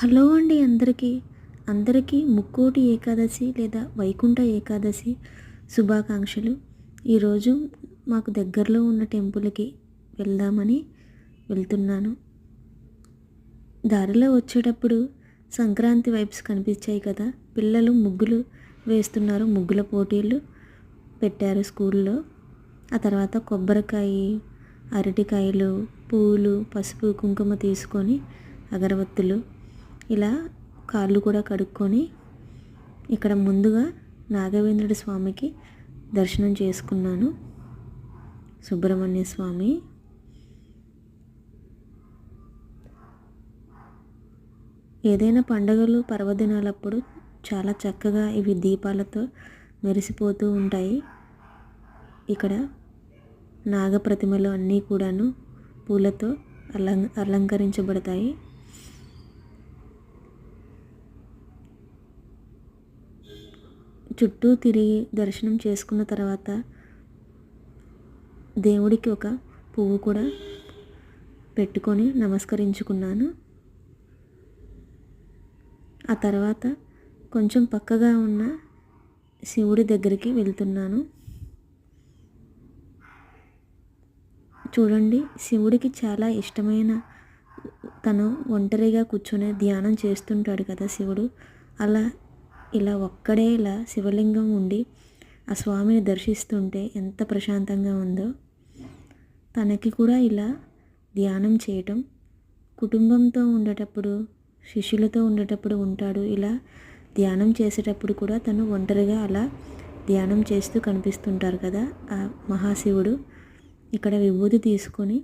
Hello అండి అందరికీ ముక్కోటి ఏకాదశి లేదా వైకుంఠ ఏకాదశి శుభాకాంక్షలు. ఈరోజు మాకు దగ్గరలో ఉన్న టెంపుల్కి వెళ్దామని వెళ్తున్నాను. దారిలో వచ్చేటప్పుడు సంక్రాంతి వైబ్స్ కనిపించాయి కదా. పిల్లలు ముగ్గులు వేస్తున్నారు. ముగ్గుల పోటీలు పెట్టారు స్కూల్లో. ఆ తర్వాత కొబ్బరికాయ, అరటికాయలు, పూలు, పసుపు, కుంకుమ తీసుకొని అగరవత్తులు ఇలా కాళ్ళు కూడా కడుక్కొని ఇక్కడ ముందుగా నాగవేంద్రుడి స్వామికి దర్శనం చేసుకున్నాను. సుబ్రహ్మణ్య స్వామి. ఏదైనా పండుగలు పర్వదినాలప్పుడు చాలా చక్కగా ఇవి దీపాలతో మెరిసిపోతూ ఉంటాయి. ఇక్కడ నాగప్రతిమలు అన్నీ కూడాను పూలతో అలంకరించబడతాయి. చుట్టూ తిరిగి దర్శనం చేసుకున్న తర్వాత దేవుడికి ఒక పువ్వు కూడా పెట్టుకొని నమస్కరించుకున్నాను. ఆ తర్వాత కొంచెం పక్కగా ఉన్న శివుడి దగ్గరికి వెళ్తున్నాను. చూడండి, శివుడికి చాలా ఇష్టమైన తను ఒంటరిగా కూర్చొని ధ్యానం చేస్తుంటాడు కదా శివుడు. ఇలా ఒక్కడే ఇలా శివలింగం ఉండి ఆ స్వామిని దర్శిస్తుంటే ఎంత ప్రశాంతంగా ఉందో. తనకి కూడా ఇలా ధ్యానం చేయటం, కుటుంబంతో ఉండేటప్పుడు, శిష్యులతో ఉండేటప్పుడు ఉంటాడు. ఇలా ధ్యానం చేసేటప్పుడు కూడా తను ఒంటరిగా అలా ధ్యానం చేస్తూ కనిపిస్తుంటారు కదా ఆ మహాశివుడు. ఇక్కడ విభూతి తీసుకొని,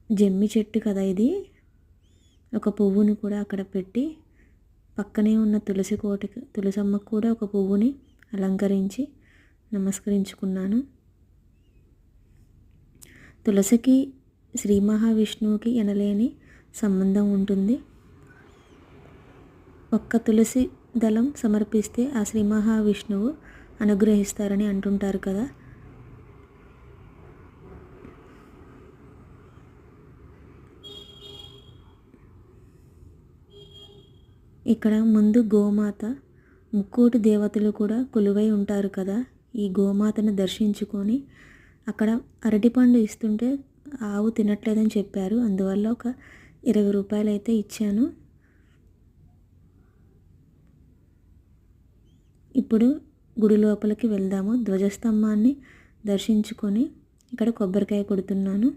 జమ్మి చెట్టు కదా ఇది, ఒక పువ్వును కూడా అక్కడ పెట్టి పక్కనే ఉన్న తులసమ్మకు కూడా ఒక పువ్వుని అలంకరించి నమస్కరించుకున్నాను. తులసికి శ్రీ మహావిష్ణువుకి ఎనలేని సంబంధం ఉంటుంది. ఒక్క తులసి దళం సమర్పిస్తే ఆ శ్రీ మహావిష్ణువు అనుగ్రహిస్తారని అంటుంటారు కదా. ఇక్కడ ముందు గోమాత, ముక్కోటి దేవతలు కూడా కొలువై ఉంటారు కదా. ఈ గోమాతను దర్శించుకొని అక్కడ అరటిపండు ఇస్తుంటే ఆవు తినట్లేదని చెప్పారు. అందువల్ల ఒక 20 రూపాయలు అయితే ఇచ్చాను. ఇప్పుడు గుడి లోపలికి వెళ్దాము. ధ్వజస్తంభాన్ని దర్శించుకొని ఇక్కడ కొబ్బరికాయ కొడుతున్నాను.